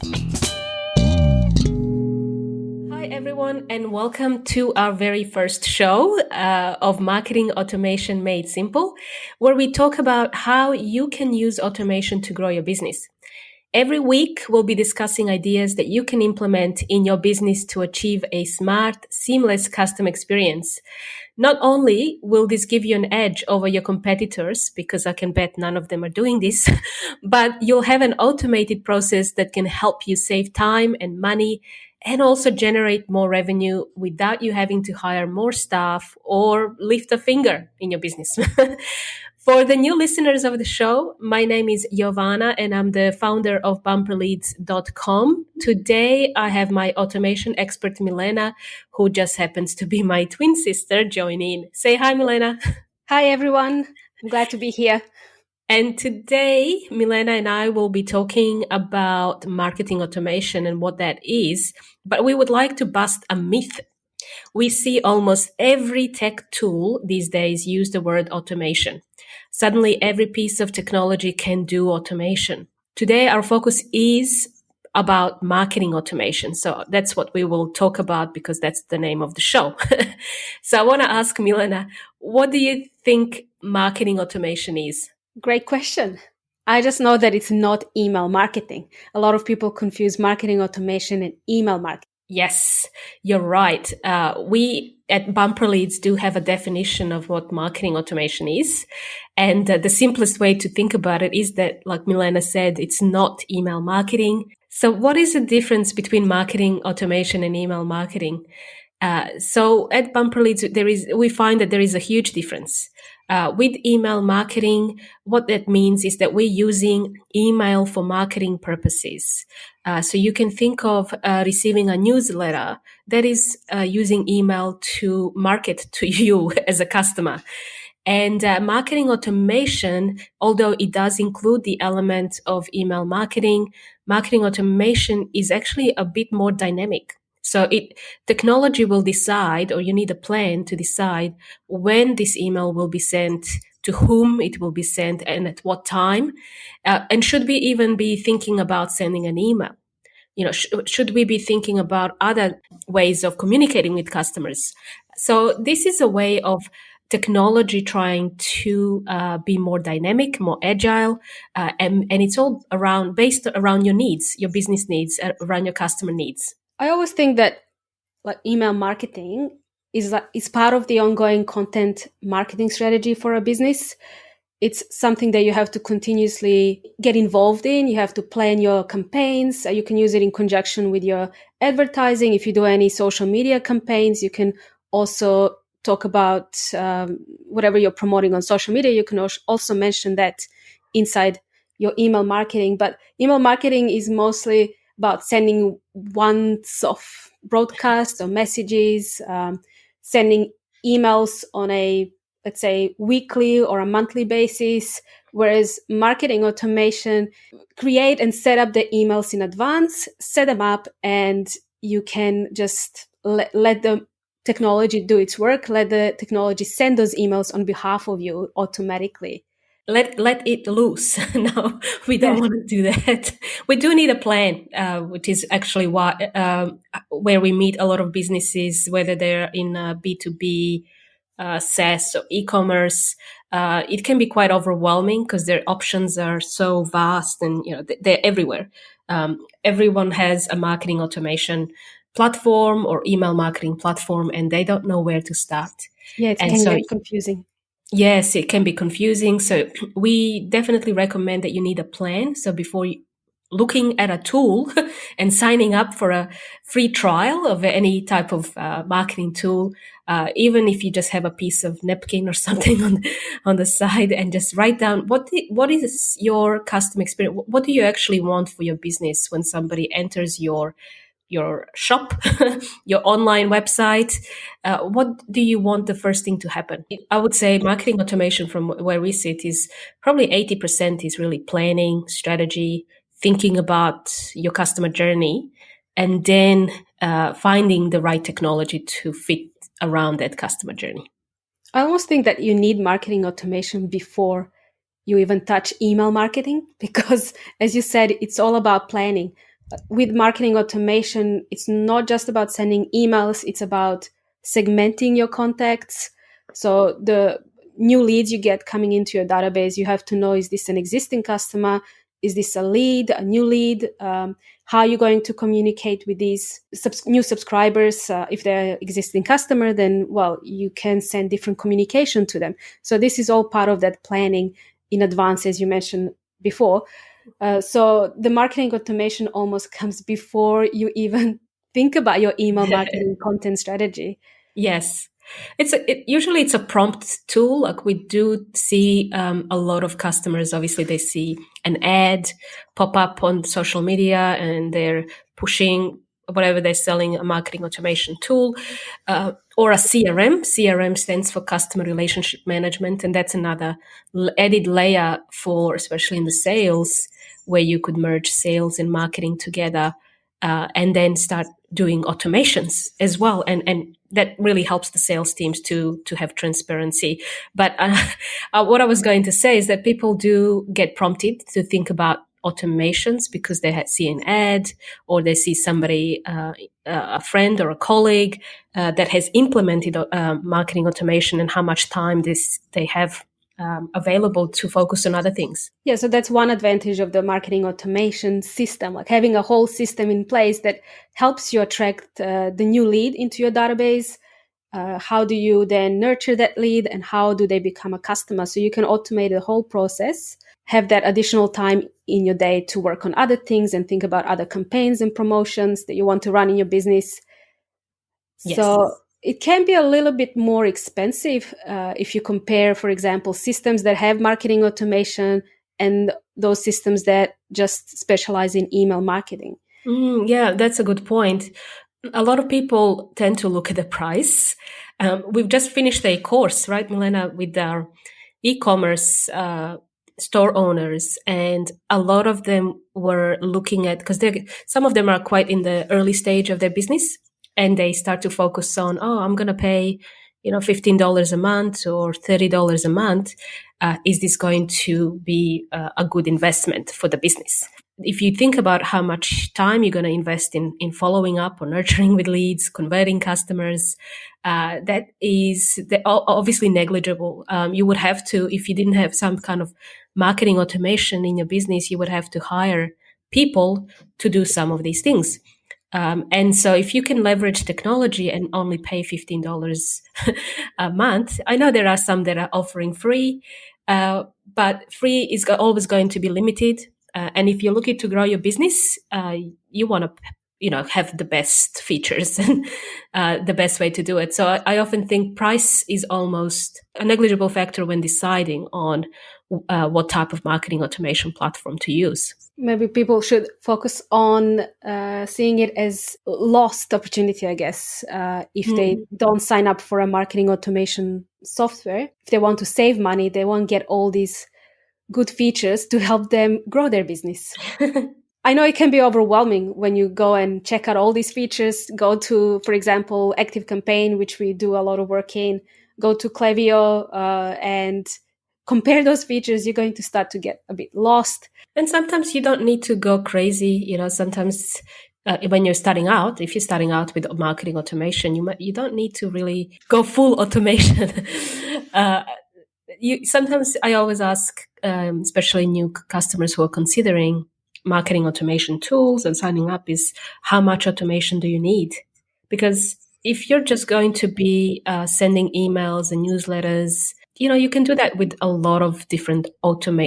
Hi, everyone, and welcome to our very first show of Marketing Automation Made Simple, where we talk about how you can use automation to grow your business. Every week, we'll be discussing ideas that you can implement in your business to achieve a smart, seamless customer experience. Not only will this give you an edge over your competitors, because I can bet none of them are doing this, but you'll have an automated process that can help you save time and money and also generate more revenue without you having to hire more staff or lift a finger in your business. For the new listeners of the show, my name is Jovana and I'm the founder of bumperleads.com. Today, I have my automation expert, Milena, who just happens to be my twin sister, joining. Say hi, Milena. Hi, everyone. I'm glad to be here. And today, Milena and I will be talking about marketing automation and what that is, but we would like to bust a myth. We see almost every tech tool these days use the word automation. Suddenly, every piece of technology can do automation. Today, our focus is about marketing automation. So that's what we will talk about because that's the name of the show. So I want to ask Milena, what do you think marketing automation is? Great question. I just know that it's not email marketing. A lot of people confuse marketing automation and email marketing. Yes, you're right. We at Bumper Leads do have a definition of what marketing automation is. And the simplest way to think about it is that, like Milena said, it's not email marketing. So what is the difference between marketing automation and email marketing? So at Bumper Leads, we find that there is a huge difference. With email marketing, what that means is that we're using email for marketing purposes. So you can think of receiving a newsletter that is using email to market to you as a customer. And marketing automation, although it does include the element of email marketing automation is actually a bit more dynamic. So technology will decide, or you need a plan to decide when this email will be sent, to whom it will be sent, and at what time. And should we even be thinking about sending an email? Should we be thinking about other ways of communicating with customers? So this is a way of technology trying to be more dynamic, more agile, and it's all based around your needs, your business needs, around your customer needs. I always think that email marketing is part of the ongoing content marketing strategy for a business. It's something that you have to continuously get involved in. You have to plan your campaigns. You can use it in conjunction with your advertising. If you do any social media campaigns, you can also talk about whatever you're promoting on social media. You can also mention that inside your email marketing. But email marketing is mostly about sending once-off broadcasts or messages, sending emails on a, let's say, weekly or a monthly basis, whereas marketing automation, create and set up the emails in advance, set them up, and you can just let the technology do its work, let the technology send those emails on behalf of you automatically. Let it loose. No, we don't want to do that. We do need a plan, which is actually where we meet a lot of businesses, whether they're in B2B, SaaS or e-commerce. It can be quite overwhelming because their options are so vast and they're everywhere. Everyone has a marketing automation platform or email marketing platform, and they don't know where to start. Yeah, it can get confusing. Yes, it can be confusing. So we definitely recommend that you need a plan. So before looking at a tool and signing up for a free trial of any type of marketing tool, even if you just have a piece of napkin or something on the side, and just write down what is your customer experience? What do you actually want for your business when somebody enters your shop, your online website? What do you want the first thing to happen? I would say marketing automation from where we sit is probably 80% is really planning, strategy, thinking about your customer journey, and then finding the right technology to fit around that customer journey. I almost think that you need marketing automation before you even touch email marketing, because as you said, it's all about planning. with marketing automation, it's not just about sending emails, it's about segmenting your contacts. So the new leads you get coming into your database, you have to know, is this an existing customer? Is this a lead, a new lead? How are you going to communicate with these new subscribers? If they're existing customer, then, well, you can send different communication to them. So this is all part of that planning in advance, as you mentioned before. So the marketing automation almost comes before you even think about your email marketing content strategy. Yes. Usually it's a prompt tool. Like we do see a lot of customers, obviously they see an ad pop up on social media and they're pushing whatever they're selling, a marketing automation tool, or a CRM. CRM stands for customer relationship management. And that's another added layer for, especially in the sales, where you could merge sales and marketing together, and then start doing automations as well. And that really helps the sales teams to have transparency. But what I was going to say is that people do get prompted to think about automations because they see an ad or they see somebody, a friend or a colleague that has implemented marketing automation and how much time they have available to focus on other things. Yeah, so that's one advantage of the marketing automation system, like having a whole system in place that helps you attract the new lead into your database. How do you then nurture that lead and how do they become a customer? So you can automate the whole process, have that additional time in your day to work on other things and think about other campaigns and promotions that you want to run in your business. Yes. So it can be a little bit more expensive if you compare, for example, systems that have marketing automation and those systems that just specialize in email marketing. Yeah, that's a good point. A lot of people tend to look at the price. We've just finished a course, right, Milena, with our e-commerce store owners, and a lot of them were looking at, because some of them are quite in the early stage of their business, and they start to focus on, I'm going to pay, $15 a month or $30 a month. Is this going to be a good investment for the business? If you think about how much time you're going to invest in following up or nurturing with leads, converting customers, that is obviously negligible. You would have to, if you didn't have some kind of marketing automation in your business, you would have to hire people to do some of these things. And so if you can leverage technology and only pay $15 a month, I know there are some that are offering free, but free is always going to be limited. And if you're looking to grow your business, you want to, have the best features and the best way to do it. So I often think price is almost a negligible factor when deciding on what type of marketing automation platform to use. Maybe people should focus on seeing it as lost opportunity, I guess, if they don't sign up for a marketing automation software. If they want to save money, they won't get all these good features to help them grow their business. I know it can be overwhelming when you go and check out all these features, go to, for example, ActiveCampaign, which we do a lot of work in, go to Klaviyo and compare those features. You're going to start to get a bit lost. And sometimes you don't need to go crazy. Sometimes when you're starting out, if you're starting out with marketing automation, you don't need to really go full automation. Sometimes I always ask, especially new customers who are considering marketing automation tools and signing up, is how much automation do you need? Because if you're just going to be sending emails and newsletters, you can do that with a lot of different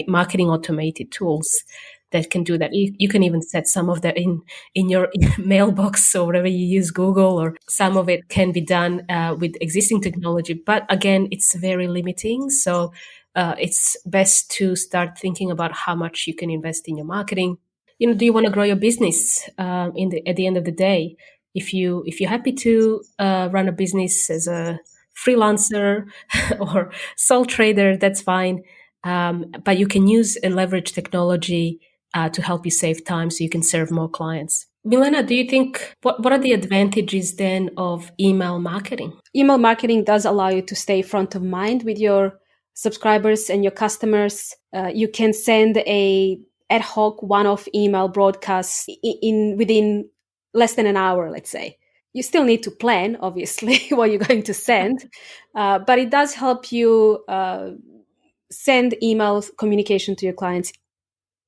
marketing automated tools that can do that. You can even set some of that in your mailbox or wherever you use Google, or some of it can be done with existing technology. But again, it's very limiting. So it's best to start thinking about how much you can invest in your marketing. Do you want to grow your business at the end of the day? If you're happy to run a business as a freelancer or sole trader, that's fine. But you can use and leverage technology to help you save time so you can serve more clients. Milena, do you think, what are the advantages then of email marketing? Email marketing does allow you to stay front of mind with your subscribers and your customers. You can send a ad hoc one-off email broadcasts within less than an hour, let's say. You still need to plan, obviously, what you're going to send, but it does help you send email communication to your clients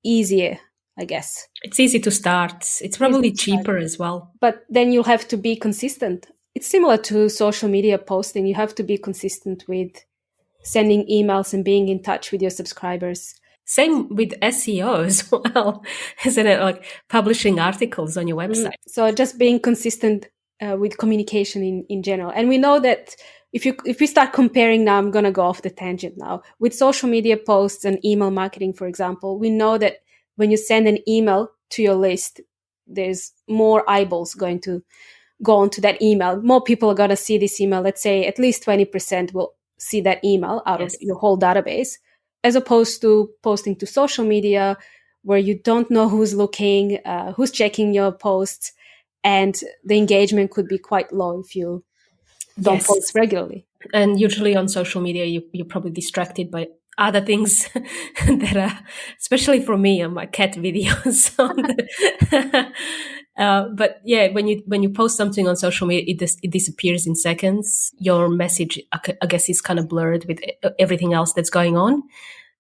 easier, I guess. It's easy to start. It's probably cheaper as well. But then you'll have to be consistent. It's similar to social media posting. You have to be consistent with sending emails and being in touch with your subscribers. Same with SEO as well, isn't it? Like publishing articles on your website. So just being consistent with communication in general. And we know that if we start comparing now, I'm going to go off the tangent now, with social media posts and email marketing, for example, we know that when you send an email to your list, there's more eyeballs going to go onto that email. More people are going to see this email. Let's say at least 20% will see that email out of your whole database, as opposed to posting to social media where you don't know who's looking, who's checking your posts, and the engagement could be quite low if you don't post regularly. And usually on social media, you're probably distracted by other things that are, especially for me, on my cat videos. But yeah, when you post something on social media, it disappears in seconds. Your message, I guess, is kind of blurred with everything else that's going on.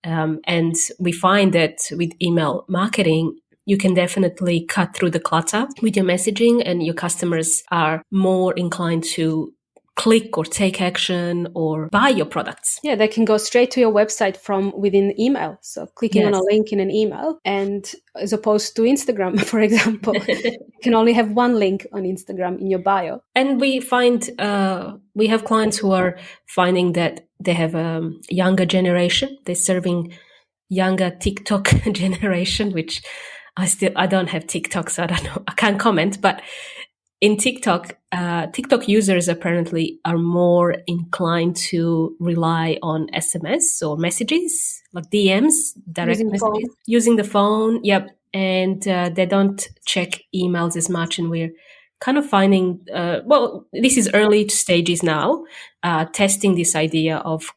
And we find that with email marketing, you can definitely cut through the clutter with your messaging, and your customers are more inclined to click or take action or buy your products. Yeah, they can go straight to your website from within email. So clicking on a link in an email, and as opposed to Instagram, for example, you can only have one link on Instagram in your bio. And we find we have clients who are finding that they have a younger generation. They're serving younger TikTok generation, which I don't have TikTok, so I don't know. I can't comment, but in TikTok, TikTok users apparently are more inclined to rely on SMS or messages, like DMs, direct messages, using the phone. Yep. And they don't check emails as much. And we're kind of finding, this is early stages now, testing this idea of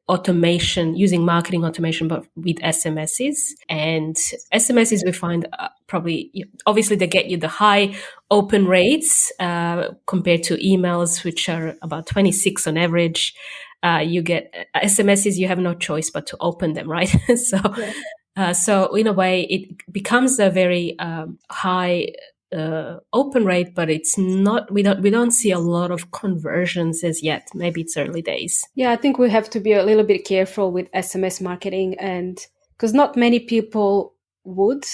automation, using marketing automation, but with SMSs. And SMSs we find obviously they get you the high open rates compared to emails, which are about 26 on average. You get SMSs, you have no choice but to open them, right? So in a way, it becomes a very high open rate, but it's not. We don't see a lot of conversions as yet. Maybe it's early days. Yeah, I think we have to be a little bit careful with SMS marketing, and because not many people would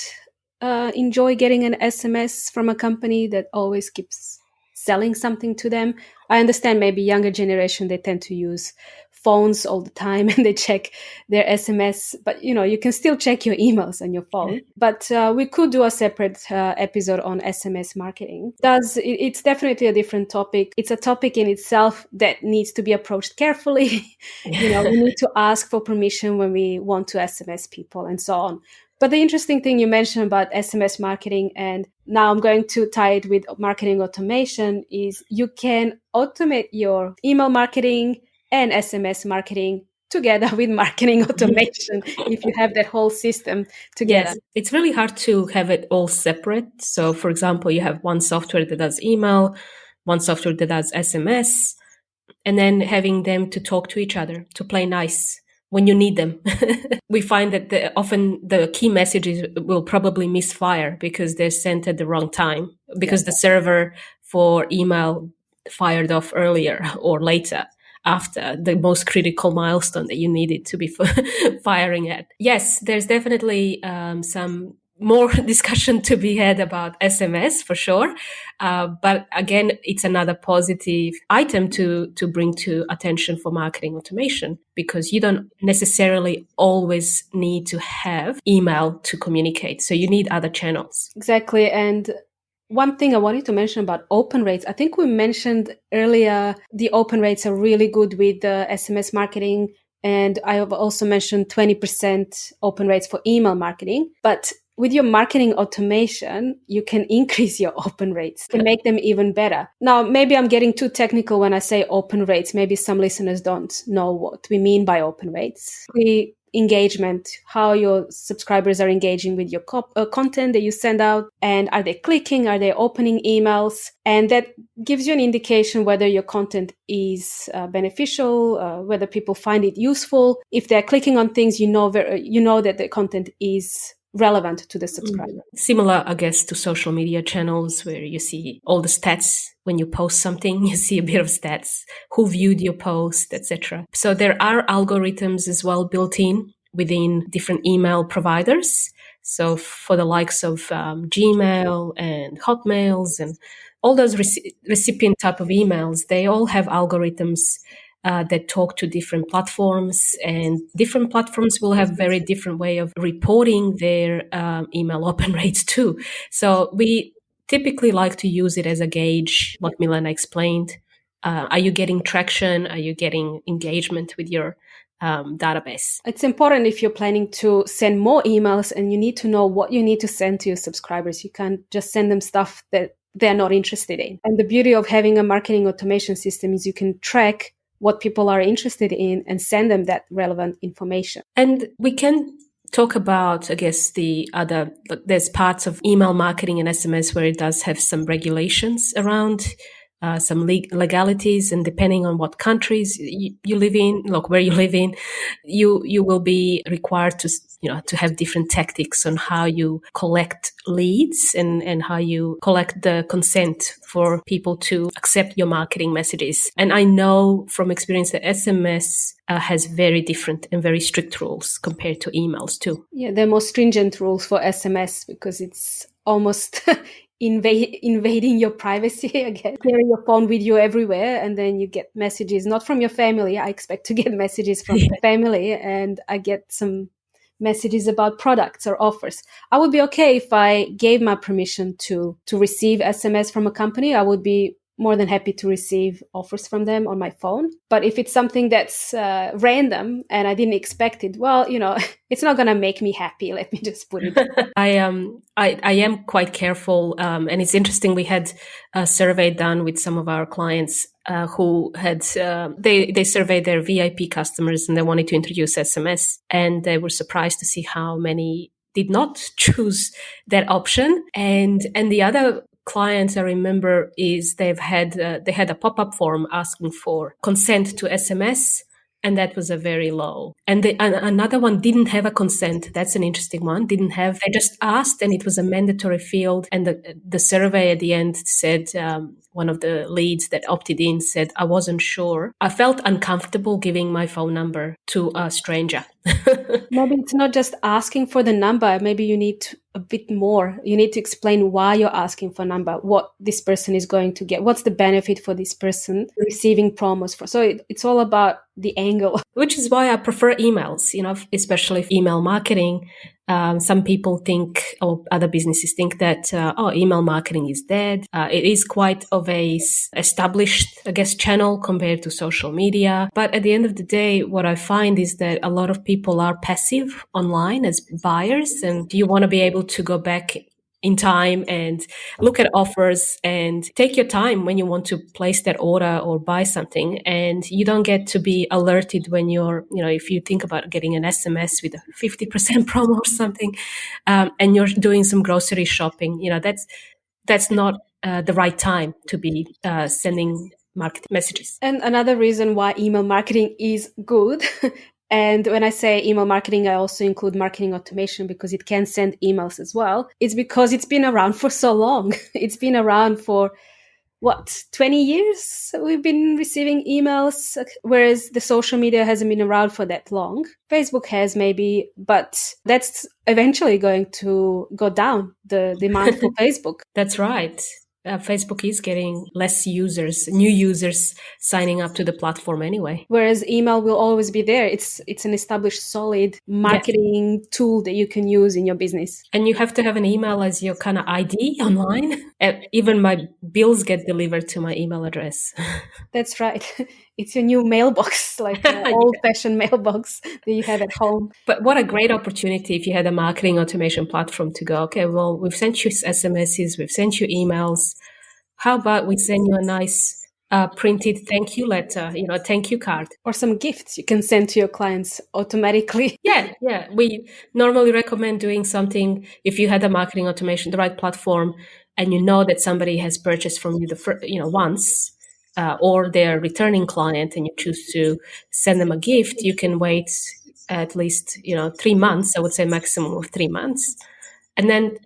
enjoy getting an SMS from a company that always keeps selling something to them. I understand maybe younger generation, they tend to use phones all the time and they check their SMS, but you can still check your emails on your phone. But we could do a separate episode on SMS marketing. It's definitely a different topic. It's a topic in itself that needs to be approached carefully. We need to ask for permission when we want to SMS people and so on. But the interesting thing you mentioned about SMS marketing, and now I'm going to tie it with marketing automation, is you can automate your email marketing and SMS marketing together with marketing automation if you have that whole system together. Yes, it's really hard to have it all separate. So, for example, you have one software that does email, one software that does SMS, and then having them to talk to each other, to play nice when you need them. We find that often the key messages will probably misfire because they're sent at the wrong time, because the server for email fired off earlier or later, after the most critical milestone that you needed to be firing at. Yes, there's definitely some more discussion to be had about SMS for sure. But again, it's another positive item to bring to attention for marketing automation, because you don't necessarily always need to have email to communicate. So you need other channels. Exactly. And one thing I wanted to mention about open rates, I think we mentioned earlier, the open rates are really good with SMS marketing. And I have also mentioned 20% open rates for email marketing. But with your marketing automation, you can increase your open rates and make them even better. Now, maybe I'm getting too technical when I say open rates. Maybe some listeners don't know what we mean by open rates. We engagement, how your subscribers are engaging with your content that you send out, and are they clicking, are they opening emails, and that gives you an indication whether your content is beneficial, whether people find it useful. If they're clicking on things, you know that the content is relevant to the subscriber. Similar, I guess, to social media channels where you see all the stats. When you post something, you see a bit of stats, who viewed your post, etc. So there are algorithms as well built in within different email providers. So for the likes of Gmail and Hotmails and all those recipient type of emails, they all have algorithms that talk to different platforms, and different platforms will have very different way of reporting their email open rates too. So we typically like to use it as a gauge, like Milena explained. Are you getting traction? Are you getting engagement with your database? It's important if you're planning to send more emails, and you need to know what you need to send to your subscribers. You can't just send them stuff that they're not interested in. And the beauty of having a marketing automation system is you can track what people are interested in and send them that relevant information. And we can talk about, I guess, there's parts of email marketing and SMS where it does have some regulations around, some legalities, and depending on what countries you live in, like where you live in, you will be required to have different tactics on how you collect leads and how you collect the consent for people to accept your marketing messages. And I know from experience that SMS has very different and very strict rules compared to emails too. Yeah, there are more stringent rules for SMS because it's almost invading your privacy again. Carry your phone with you everywhere, and then you get messages not from your family. I expect to get messages from the family, and I get some messages about products or offers. I would be okay if I gave my permission to receive SMS from a company. I would be more than happy to receive offers from them on my phone. But if it's something that's random and I didn't expect it, well, it's not going to make me happy. Let me just put it. I am quite careful. And it's interesting. We had a survey done with some of our clients who had, they surveyed their VIP customers and they wanted to introduce SMS, and they were surprised to see how many did not choose that option. And the other clients I remember is they had a pop-up form asking for consent to SMS, and that was a very low. And another one didn't have a consent. That's an interesting one. They just asked, and it was a mandatory field. And the survey at the end said, one of the leads that opted in said, I wasn't sure. I felt uncomfortable giving my phone number to a stranger. Maybe it's not just asking for the number. Maybe you need a bit more. You need to explain why you're asking for a number, what this person is going to get, what's the benefit for this person receiving promos for. So it's all about the angle. Which is why I prefer emails, especially email marketing. Some people think, or other businesses think that, email marketing is dead. It is quite of a established, I guess, channel compared to social media. But at the end of the day, what I find is that a lot of people are passive online as buyers, and you want to be able to go back in time and look at offers and take your time when you want to place that order or buy something. And you don't get to be alerted when you're, if you think about getting an SMS with a 50% promo or something, and you're doing some grocery shopping, that's not the right time to be sending marketing messages. And another reason why email marketing is good and when I say email marketing, I also include marketing automation because it can send emails as well. It's because it's been around for so long. It's been around for 20 years we've been receiving emails, whereas the social media hasn't been around for that long. Facebook has maybe, but that's eventually going to go down, the demand for Facebook. That's right. Facebook is getting less users, new users signing up to the platform anyway. Whereas email will always be there. It's an established, solid marketing tool that you can use in your business. And you have to have an email as your kind of ID online. Even my bills get delivered to my email address. That's right. It's your new mailbox, like an old-fashioned mailbox that you have at home. But what a great opportunity if you had a marketing automation platform to go, okay, well, we've sent you SMSs, we've sent you emails. How about we send you a nice a printed thank you letter, thank you card. Or some gifts you can send to your clients automatically. Yeah. We normally recommend doing something if you had a marketing automation, the right platform, and you know that somebody has purchased from you once, or they're a returning client, and you choose to send them a gift. You can wait at least 3 months. I would say maximum of 3 months, and then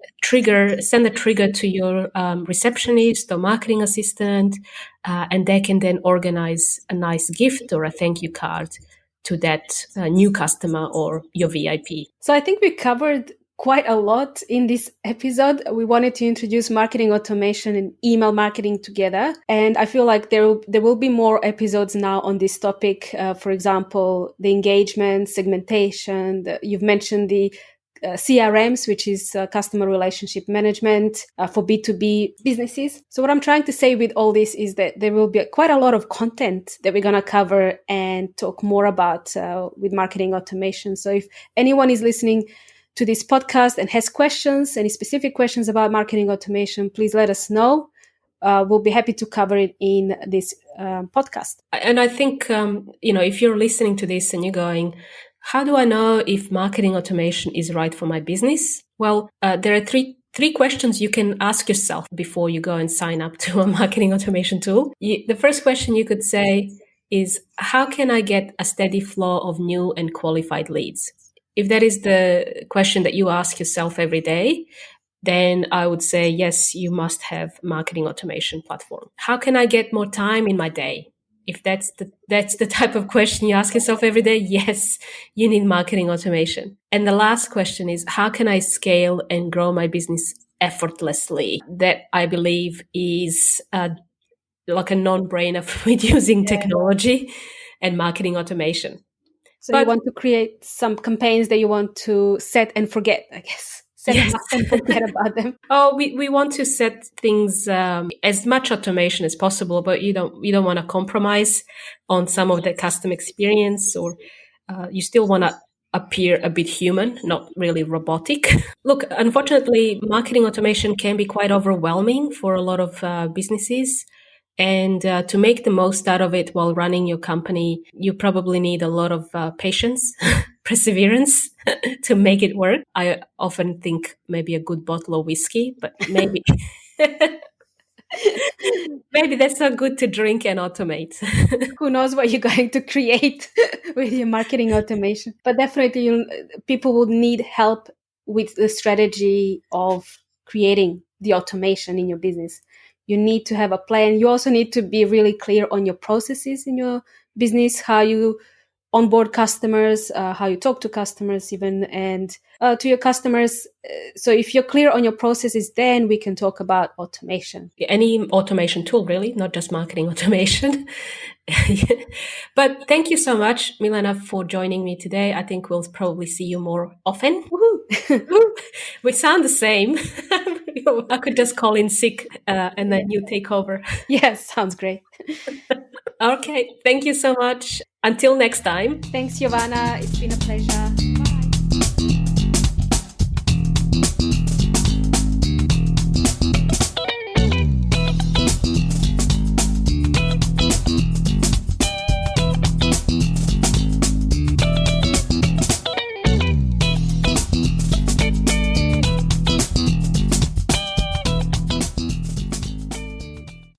send a trigger to your receptionist or marketing assistant, and they can then organize a nice gift or a thank you card to that new customer or your VIP. So I think we covered quite a lot in this episode. We wanted to introduce marketing automation and email marketing together. And I feel like there will be more episodes now on this topic. For example, the engagement, segmentation, you've mentioned the CRMs, which is customer relationship management for B2B businesses. So what I'm trying to say with all this is that there will be quite a lot of content that we're going to cover and talk more about with marketing automation. So if anyone is listening to this podcast and has questions, any specific questions about marketing automation, please let us know. We'll be happy to cover it in this podcast. And I think, if you're listening to this and you're going, how do I know if marketing automation is right for my business? Well, there are three questions you can ask yourself before you go and sign up to a marketing automation tool. The first question you could say is, how can I get a steady flow of new and qualified leads? If that is the question that you ask yourself every day, then I would say, yes, you must have marketing automation platform. How can I get more time in my day? If that's the type of question you ask yourself every day, yes, you need marketing automation. And the last question is, how can I scale and grow my business effortlessly? That I believe is like a non-brainer with using technology and marketing automation. So you want to create some campaigns that you want to set and forget, I guess. Set them up and forget about them. Oh, we want to set things as much automation as possible, but you don't want to compromise on some of the custom experience, or you still want to appear a bit human, not really robotic. Look, unfortunately, marketing automation can be quite overwhelming for a lot of businesses. And to make the most out of it while running your company, you probably need a lot of patience, perseverance to make it work. I often think maybe a good bottle of whiskey, but maybe maybe that's not good to drink and automate. Who knows what you're going to create with your marketing automation? But definitely people will need help with the strategy of creating the automation in your business. You need to have a plan. You also need to be really clear on your processes in your business, how you onboard customers, how you talk to customers even, and to your customers. So if you're clear on your processes, then we can talk about automation. Any automation tool, really, not just marketing automation. But thank you so much, Milena, for joining me today. I think we'll probably see you more often. We sound the same. I could just call in sick and then you take over. Yes, sounds great. Okay, thank you so much. Until next time. Thanks, Jovana. It's been a pleasure. Bye.